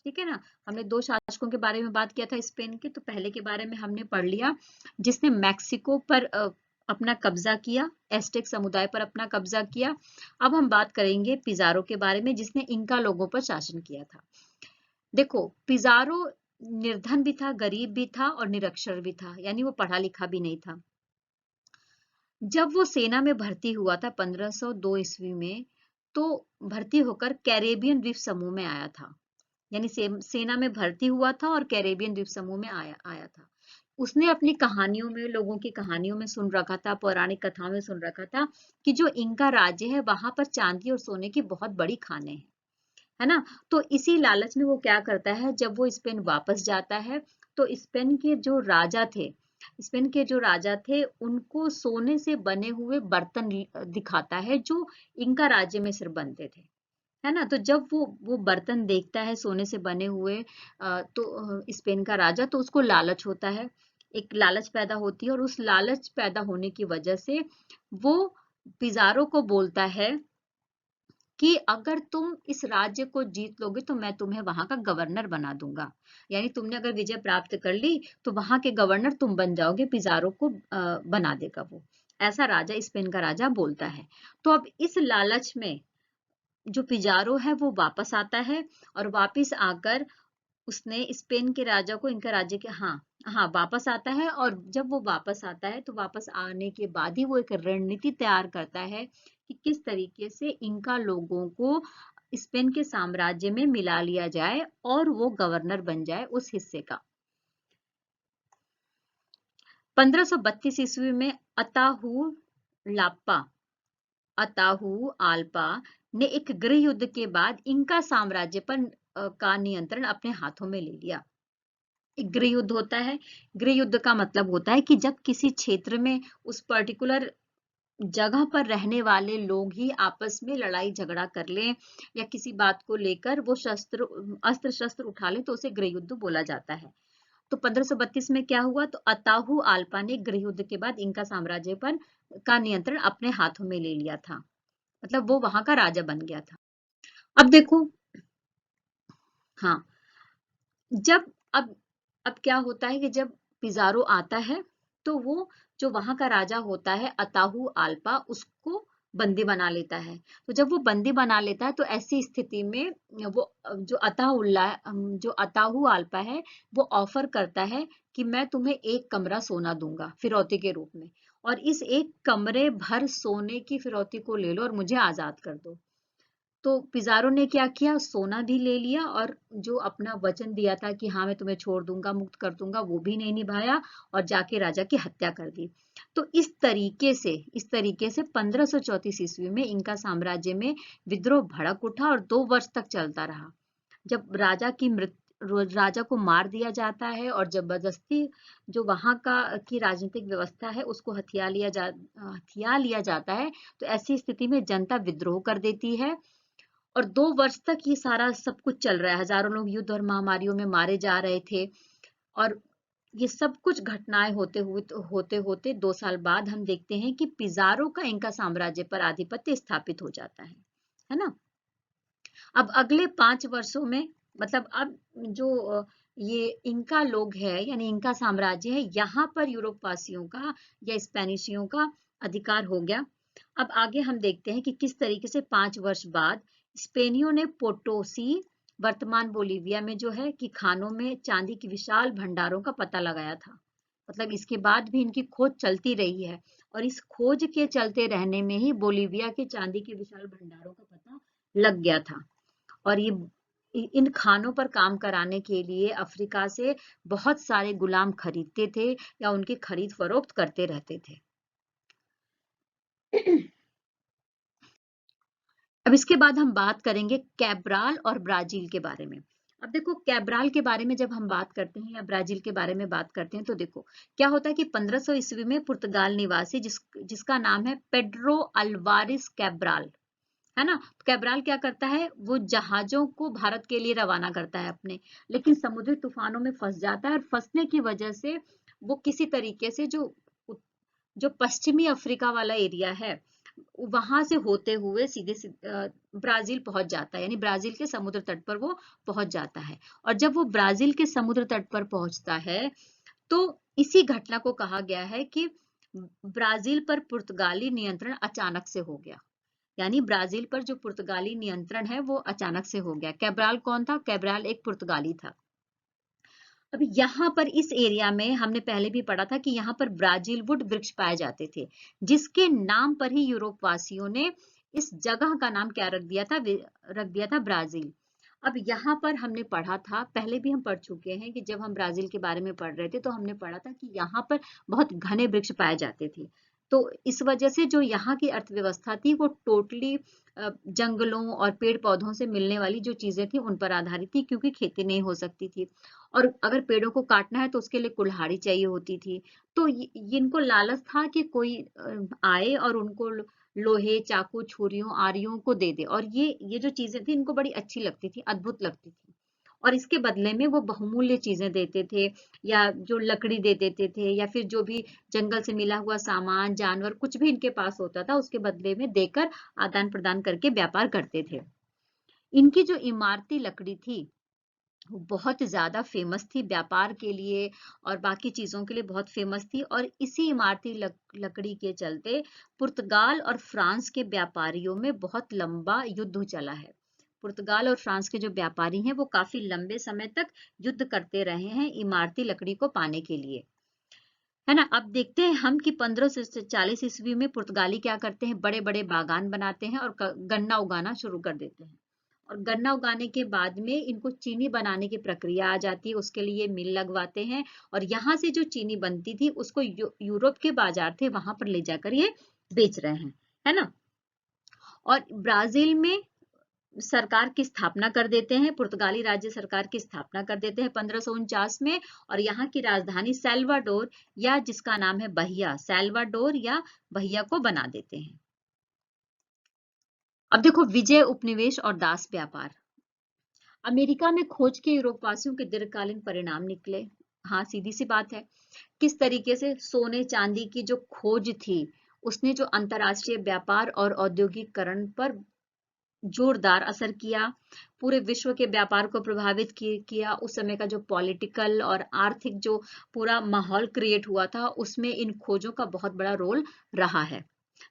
ठीक है ना। हमने 2 शासकों के बारे में बात किया था स्पेन के, तो पहले के बारे में हमने पढ़ लिया जिसने मैक्सिको पर अपना कब्जा किया, एस्टेक समुदाय पर अपना कब्जा किया। अब हम बात करेंगे पिजारो के बारे में जिसने इंका लोगों पर शासन किया था। देखो, पिजारो निर्धन भी था, गरीब भी था और निरक्षर भी था, यानी वो पढ़ा लिखा भी नहीं था। जब वो सेना में भर्ती हुआ था 1502 ईस्वी में, तो भर्ती होकर कैरेबियन द्वीप समूह में आया था, यानी सेना में भर्ती हुआ था और कैरेबियन द्वीप समूह में आया था। उसने अपनी कहानियों में, लोगों की कहानियों में सुन रखा था, पौराणिक कथाओं में सुन रखा था कि जो इंका राज्य है वहां पर चांदी और सोने की बहुत बड़ी खानें हैं, है ना। तो इसी लालच में वो क्या करता है, जब वो स्पेन वापस जाता है तो स्पेन के जो राजा थे उनको सोने से बने हुए बर्तन दिखाता है जो इंका राज्य में सिर्फ बनते थे, है ना। तो जब वो बर्तन देखता है सोने से बने हुए, स्पेन का राजा, तो उसको लालच होता है, एक लालच पैदा होती है, और उस लालच पैदा होने की वजह से वो पिज़ारो को बोलता है कि अगर तुम इस राज्य को जीत लोगे तो मैं तुम्हें वहां का गवर्नर बना दूंगा, यानी तुमने अगर विजय प्राप्त कर ली तो वहां के गवर्नर तुम बन जाओगे, पिज़ारो को बना देगा वो, ऐसा राजा, स्पेन का राजा बोलता है। तो अब इस लालच में जो पिज़ारो है वो वापस आता है, और वापस आकर उसने स्पेन के राजा को, इनका राज्य के, हाँ हाँ, वापस आता है। और जब वो वापस आता है तो वापस आने के बाद ही वो एक रणनीति तैयार करता है कि किस तरीके से इनका लोगों को स्पेन के साम्राज्य में मिला लिया जाए और वो गवर्नर बन जाए उस हिस्से का। 1532 ईस्वी में अताहू आल्पा ने एक गृह युद्ध के बाद इंका साम्राज्य पर का नियंत्रण अपने हाथों में ले लिया। एक गृह युद्ध होता है, गृह युद्ध का मतलब होता है कि जब किसी क्षेत्र में उस पर्टिकुलर जगह पर रहने वाले लोग ही आपस में लड़ाई झगड़ा कर लें या किसी बात को लेकर वो अस्त्र शस्त्र उठा लें तो उसे गृह युद्ध बोला जाता है। तो 1532 में क्या हुआ, तो अताहू आल्पा ने गृह युद्ध के बाद इंका साम्राज्य पर का नियंत्रण अपने हाथों में ले लिया था, मतलब वो वहां का राजा बन गया था। अब देखो, हाँ, जब अब क्या होता है कि जब पिज़ारो आता है तो वो जो वहां का राजा होता है अताहू आल्पा, उसको बंदी बना लेता है। तो जब वो बंदी बना लेता है तो ऐसी स्थिति में वो जो अताहू आल्पा है वो ऑफर करता है कि मैं तुम्हें एक कमरा सोना दूंगा फिरौती के रूप में, और इस एक कमरे भर सोने की फिरौती को ले लो और मुझे आजाद कर दो। तो पिज़ारो ने क्या किया, सोना भी ले लिया और जो अपना वचन दिया था कि हाँ मैं तुम्हें छोड़ दूंगा, मुक्त कर दूंगा, वो भी नहीं निभाया और जाके राजा की हत्या कर दी। तो इस तरीके से 1534 ईस्वी में इनका साम्राज्य में विद्रोह भड़क उठा और 2 वर्ष तक चलता रहा। जब राजा को मार दिया जाता है और जबरदस्ती जो वहां का की राजनीतिक व्यवस्था है उसको हथिया लिया जाता है, तो ऐसी स्थिति में जनता विद्रोह कर देती है और 2 वर्ष तक ये सारा सब कुछ चल रहा है। हजारों लोग युद्ध और महामारियों में मारे जा रहे थे, और ये सब कुछ घटनाएं होते होते 2 साल बाद हम देखते हैं कि पिज़ारो का इंका साम्राज्य पर आधिपत्य स्थापित हो जाता है ना। अब अगले 5 वर्षों में, मतलब अब जो ये इंका लोग है यानी इंका साम्राज्य है, यहाँ पर यूरोप वासियों का या स्पेनिशियों का अधिकार हो गया। अब आगे हम देखते हैं कि किस तरीके से 5 वर्ष बाद स्पेनियों ने पोटोसी, वर्तमान बोलीविया में जो है, कि खानों में चांदी की विशाल भंडारों का पता लगाया था। मतलब इसके बाद भी इनकी खोज चलती रही है, और इस खोज के चलते रहने में ही बोलीविया के चांदी के विशाल भंडारों का पता लग गया था। और ये इन खानों पर काम कराने के लिए अफ्रीका से बहुत सारे गुलाम खरीदते थे या उनकी खरीद फरोख्त करते रहते थे। अब इसके बाद हम बात करेंगे कैब्राल और ब्राजील के बारे में। अब देखो, कैब्राल के बारे में जब हम बात करते हैं या ब्राजील के बारे में बात करते हैं तो देखो क्या होता है कि 1500 ईस्वी में पुर्तगाल निवासी जिसका नाम है पेड्रो अल्वारिस कैब्राल, है ना। तो कैब्राल क्या करता है, वो जहाजों को भारत के लिए रवाना करता है अपने, लेकिन समुद्री तूफानों में फंस जाता है और फंसने की वजह से वो किसी तरीके से जो पश्चिमी अफ्रीका वाला एरिया है वहां से होते हुए सीधे ब्राजील पहुंच जाता है, यानी ब्राजील के समुद्र तट पर वो पहुंच जाता है। और जब वो ब्राजील के समुद्र तट पर पहुंचता है तो इसी घटना को कहा गया है कि ब्राजील पर पुर्तगाली नियंत्रण अचानक से हो गया, यानी ब्राजील पर जो पुर्तगाली नियंत्रण है वो अचानक से हो गया। कैब्राल कौन था? कैब्राल एक पुर्तगाली था। अब यहाँ पर इस एरिया में हमने पहले भी पढ़ा था कि यहाँ पर ब्राजील वुड वृक्ष पाए जाते थे, जिसके नाम पर ही यूरोप वासियों ने इस जगह का नाम क्या रख दिया था ब्राजील। अब यहाँ पर हमने पढ़ा था, पहले भी हम पढ़ चुके हैं कि जब हम ब्राजील के बारे में पढ़ रहे थे तो हमने पढ़ा था कि यहाँ पर बहुत घने वृक्ष पाए जाते थे। तो इस वजह से जो यहाँ की अर्थव्यवस्था थी वो टोटली जंगलों और पेड़ पौधों से मिलने वाली जो चीजें थी उन पर आधारित थी, क्योंकि खेती नहीं हो सकती थी। और अगर पेड़ों को काटना है तो उसके लिए कुल्हाड़ी चाहिए होती थी। तो इनको लालच था कि कोई आए और उनको लोहे, चाकू, छुरियों, आरियों को दे दे, और ये जो चीजें थी इनको बड़ी अच्छी लगती थी, अद्भुत लगती थी, और इसके बदले में वो बहुमूल्य चीजें देते थे, या जो लकड़ी दे देते थे, या फिर जो भी जंगल से मिला हुआ सामान, जानवर, कुछ भी इनके पास होता था उसके बदले में देकर आदान प्रदान करके व्यापार करते थे। इनकी जो इमारती लकड़ी थी वो बहुत ज्यादा फेमस थी व्यापार के लिए और बाकी चीजों के लिए बहुत फेमस थी, और इसी इमारती लकड़ी के चलते पुर्तगाल और फ्रांस के व्यापारियों में बहुत लंबा युद्ध चला है। पुर्तगाल और फ्रांस के जो व्यापारी हैं वो काफी लंबे समय तक युद्ध करते रहे हैं इमारती लकड़ी को पाने के लिए, है ना। अब देखते हैं हम कि 1540 ईस्वी में पुर्तगाली क्या करते हैं, बड़े बड़े बागान बनाते हैं और गन्ना उगाना शुरू कर देते हैं। और गन्ना उगाने के बाद में इनको चीनी बनाने की प्रक्रिया आ जाती है, उसके लिए मिल लगवाते हैं, और यहाँ से जो चीनी बनती थी उसको यूरोप के बाजार थे वहां पर ले जाकर ये बेच रहे हैं, है ना। और ब्राजील में सरकार की स्थापना कर देते हैं, पुर्तगाली राज्य सरकार की स्थापना कर देते हैं 1549 में, और यहाँ की राजधानी सैल्वाडोर, या जिसका नाम है बहिया, सैल्वाडोर या बहिया को बना देते हैं। अब देखो विजय, उपनिवेश और दास व्यापार। अमेरिका में खोज के यूरोपवासियों के दीर्घकालीन परिणाम निकले। हाँ, सीधी सी बात है। किस तरीके से सोने चांदी की जो खोज थी उसने जो अंतरराष्ट्रीय व्यापार और औद्योगिकरण पर जोरदार असर किया, पूरे विश्व के व्यापार को प्रभावित किया। उस समय का जो पॉलिटिकल और आर्थिक जो पूरा माहौल क्रिएट हुआ था उसमें इन खोजों का बहुत बड़ा रोल रहा है,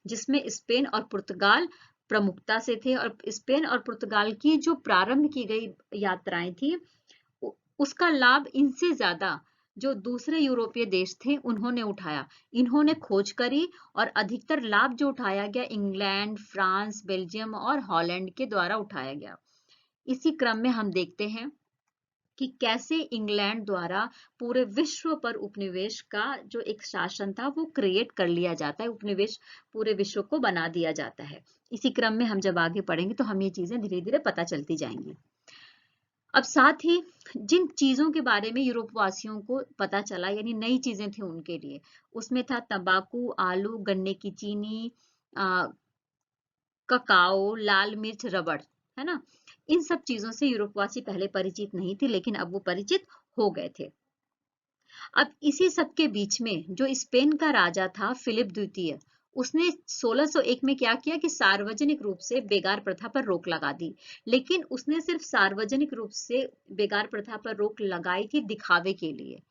जिसमें स्पेन और पुर्तगाल प्रमुखता से थे। और स्पेन और पुर्तगाल की जो प्रारंभ की गई यात्राएं थी उसका लाभ इनसे ज्यादा जो दूसरे यूरोपीय देश थे उन्होंने उठाया। इन्होंने खोज करी और अधिकतर लाभ जो उठाया गया इंग्लैंड, फ्रांस, बेल्जियम और हॉलैंड के द्वारा उठाया गया। इसी क्रम में हम देखते हैं कि कैसे इंग्लैंड द्वारा पूरे विश्व पर उपनिवेश का जो एक शासन था वो क्रिएट कर लिया जाता है, उपनिवेश पूरे विश्व को बना दिया जाता है। इसी क्रम में हम जब आगे पढ़ेंगे तो हमें ये चीजें धीरे धीरे पता चलती जाएंगी। अब साथ ही जिन चीजों के बारे में यूरोपवासियों को पता चला, यानी नई चीजें थी उनके लिए, उसमें था तंबाकू, आलू, गन्ने की चीनी, ककाओ, लाल मिर्च, रबड़, है ना। इन सब चीजों से यूरोपवासी पहले परिचित नहीं थे, लेकिन अब वो परिचित हो गए थे। अब इसी सब के बीच में जो स्पेन का राजा था फिलिप द्वितीय, उसने 1601 में क्या किया कि सार्वजनिक रूप से बेगार प्रथा पर रोक लगा दी। लेकिन उसने सिर्फ सार्वजनिक रूप से बेगार प्रथा पर रोक लगाई थी दिखावे के लिए।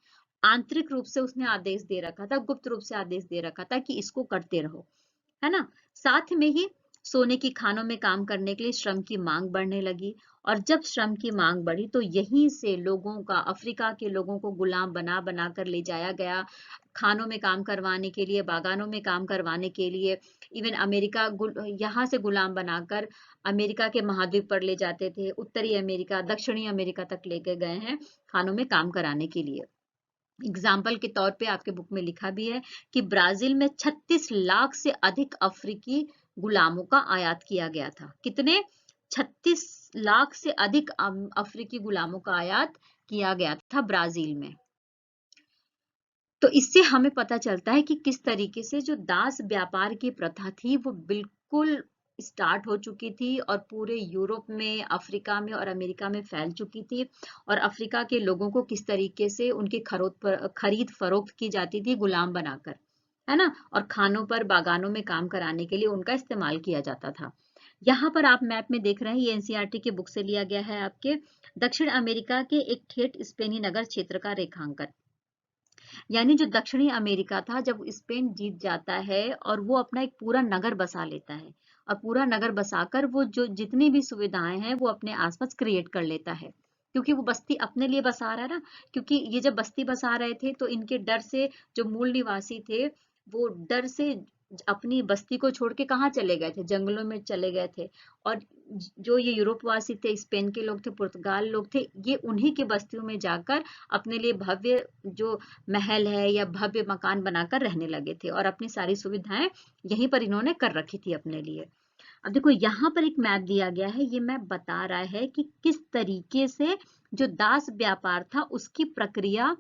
आंतरिक रूप से उसने आदेश दे रखा था, गुप्त रूप से आदेश दे रखा था कि इसको करते रहो, है ना। साथ में ही सोने की खानों में काम करने के लिए श्रम की मांग बढ़ने लगी, और जब श्रम की मांग बढ़ी तो यहीं से लोगों का, अफ्रीका के लोगों को गुलाम बना बना कर ले जाया गया, खानों में काम करवाने के लिए, बागानों में काम करवाने के लिए। इवन अमेरिका यहाँ से गुलाम बनाकर अमेरिका के महाद्वीप पर ले जाते थे, उत्तरी अमेरिका, दक्षिणी अमेरिका तक लेके गए हैं खानों में काम कराने के लिए। एग्जाम्पल के तौर पे आपके बुक में लिखा भी है कि ब्राजील में 36 लाख से अधिक अफ्रीकी गुलामों का आयात किया गया था। कितने? 36 लाख से अधिक अफ्रीकी गुलामों का आयात किया गया था ब्राजील में। तो इससे हमें पता चलता है कि किस तरीके से जो दास व्यापार की प्रथा थी वो बिल्कुल स्टार्ट हो चुकी थी और पूरे यूरोप में, अफ्रीका में और अमेरिका में फैल चुकी थी। और अफ्रीका के लोगों को किस तरीके से उनकी खरीद फरोख्त की जाती थी गुलाम बनाकर, है ना। और खानों पर, बागानों में काम कराने के लिए उनका इस्तेमाल किया जाता था। यहाँ पर आप मैप में देख रहे हैं, ये एनसीईआरटी के बुक से लिया गया है आपके। दक्षिण अमेरिका के एक ठेठ स्पेनी नगर क्षेत्र का रेखांकन, यानी जो दक्षिणी अमेरिका था जब स्पेन जीत जाता है और वो अपना एक पूरा नगर बसा लेता है, और पूरा नगर बसाकर वो जो जितनी भी सुविधाएं हैं वो अपने आसपास क्रिएट कर लेता है, क्योंकि वो बस्ती अपने लिए बसा रहा है ना। क्योंकि ये जब बस्ती बसा रहे थे तो इनके डर से जो मूल निवासी थे वो डर से अपनी बस्ती को छोड़ के कहाँ चले गए थे, जंगलों में चले गए थे। और जो ये यूरोपवासी थे, स्पेन के लोग थे, पुर्तगाल लोग थे, ये उन्हीं की बस्तियों में जाकर अपने लिए भव्य जो महल है या भव्य मकान बनाकर रहने लगे थे और अपनी सारी सुविधाएं यहीं पर इन्होंने कर रखी थी अपने लिए। अब देखो यहाँ पर एक मैप दिया गया है, ये मैप बता रहा है कि किस तरीके से जो दास व्यापार था उसकी प्रक्रिया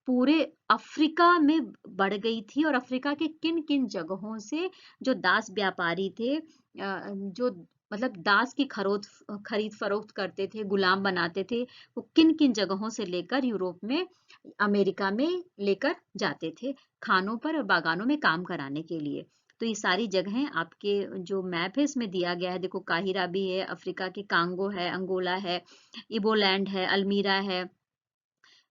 पूरे अफ्रीका में बढ़ गई थी और अफ्रीका के किन किन जगहों से जो दास व्यापारी थे, जो मतलब दास की खरीद फरोख्त करते थे, गुलाम बनाते थे, वो किन किन जगहों से लेकर यूरोप में, अमेरिका में लेकर जाते थे खानों पर और बागानों में काम कराने के लिए। तो ये सारी जगहें आपके जो मैप है इसमें दिया गया है। देखो काहिरा भी है, अफ्रीका के कांगो है, अंगोला है, इबोलैंड है, अल्मीरा है,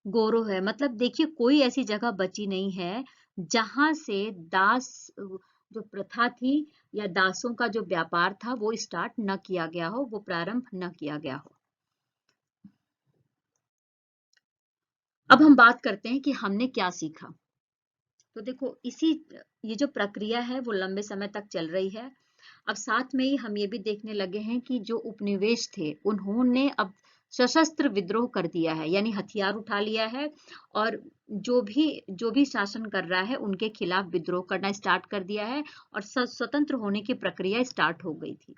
गोरो है। मतलब देखिए कोई ऐसी जगह बची नहीं है जहां से दास जो प्रथा थी या दासों का जो व्यापार था वो स्टार्ट न किया गया हो, वो प्रारंभ न किया गया हो। अब हम बात करते हैं कि हमने क्या सीखा। तो देखो ये जो प्रक्रिया है वो लंबे समय तक चल रही है। अब साथ में ही हम ये भी देखने लगे हैं कि जो उपनिवेश थे उन्होंने अब सशस्त्र विद्रोह कर दिया है, यानी हथियार उठा लिया है और जो भी शासन कर रहा है उनके खिलाफ विद्रोह करना स्टार्ट कर दिया है और स्वतंत्र होने की प्रक्रिया स्टार्ट हो गई थी।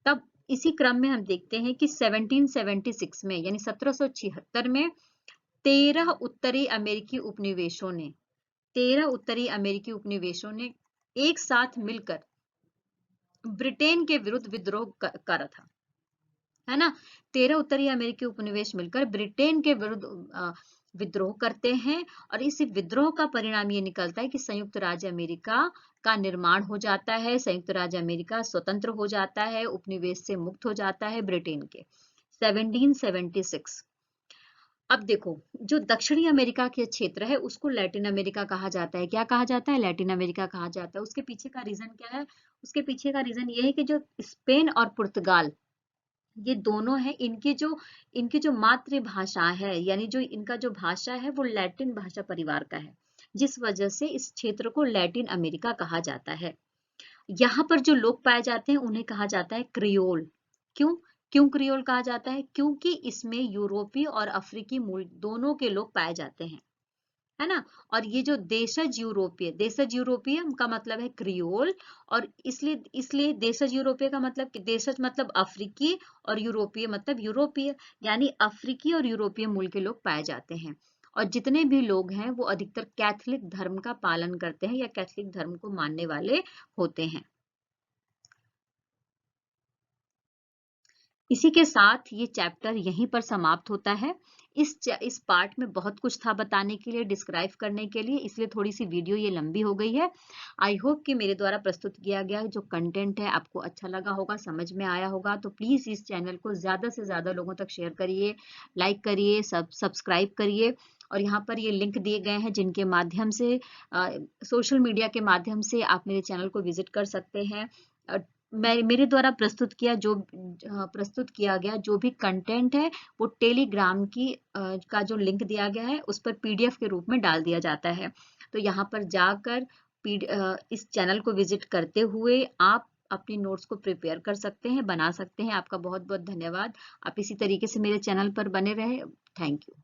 तब इसी क्रम में हम देखते हैं कि 1776 में यानी 1776 में 13 उत्तरी अमेरिकी उपनिवेशों ने 13 उत्तरी अमेरिकी उपनिवेशों ने एक साथ मिलकर ब्रिटेन के विरुद्ध विद्रोह करा था, है ना। 13 उत्तरी अमेरिकी उपनिवेश मिलकर ब्रिटेन के विरुद्ध विद्रोह करते हैं और इस विद्रोह का परिणाम ये निकलता है कि संयुक्त राज्य अमेरिका का निर्माण हो जाता है, संयुक्त राज्य अमेरिका स्वतंत्र हो जाता है, उपनिवेश से मुक्त हो जाता है ब्रिटेन के 1776। अब देखो जो दक्षिणी अमेरिका के क्षेत्र है उसको लैटिन अमेरिका कहा जाता है। क्या कहा जाता है? लैटिन अमेरिका कहा जाता है। उसके पीछे का रीजन क्या है? उसके पीछे का रीजन ये है कि जो स्पेन और पुर्तगाल ये दोनों हैं, इनकी जो मातृभाषा है यानी जो इनका जो भाषा है वो लैटिन भाषा परिवार का है, जिस वजह से इस क्षेत्र को लैटिन अमेरिका कहा जाता है। यहाँ पर जो लोग पाए जाते हैं उन्हें कहा जाता है क्रियोल। क्यों क्यों क्रियोल कहा जाता है? क्योंकि इसमें यूरोपीय और अफ्रीकी मूल दोनों के लोग पाए जाते हैं, है ना। और ये जो देशज यूरोपीय का मतलब है क्रियोल, और इसलिए इसलिए देशज यूरोपीय का मतलब कि देशज मतलब अफ्रीकी और यूरोपीय मतलब यूरोपीय, यानी अफ्रीकी और यूरोपीय मूल के लोग पाए जाते हैं। और जितने भी लोग हैं वो अधिकतर कैथोलिक धर्म का पालन करते हैं या कैथोलिक धर्म को मानने वाले होते हैं। इसी के साथ ये चैप्टर यहीं पर समाप्त होता है। इस पार्ट में बहुत कुछ था बताने के लिए, डिस्क्राइब करने के लिए, इसलिए थोड़ी सी वीडियो ये लंबी हो गई है। आई होप कि मेरे द्वारा प्रस्तुत किया गया जो कंटेंट है आपको अच्छा लगा होगा, समझ में आया होगा। तो प्लीज़ इस चैनल को ज़्यादा से ज़्यादा लोगों तक शेयर करिए, लाइक करिए, सब्सक्राइब करिए। और यहाँ पर ये लिंक दिए गए हैं जिनके माध्यम से सोशल मीडिया के माध्यम से आप मेरे चैनल को विजिट कर सकते हैं। मैं मेरे द्वारा प्रस्तुत किया गया जो भी कंटेंट है वो टेलीग्राम का जो लिंक दिया गया है उस पर पीडीएफ के रूप में डाल दिया जाता है। तो यहाँ पर जाकर इस चैनल को विजिट करते हुए आप अपनी नोट्स को प्रिपेयर कर सकते हैं, बना सकते हैं। आपका बहुत बहुत धन्यवाद। आप इसी तरीके से मेरे चैनल पर बने रहे। Thank you.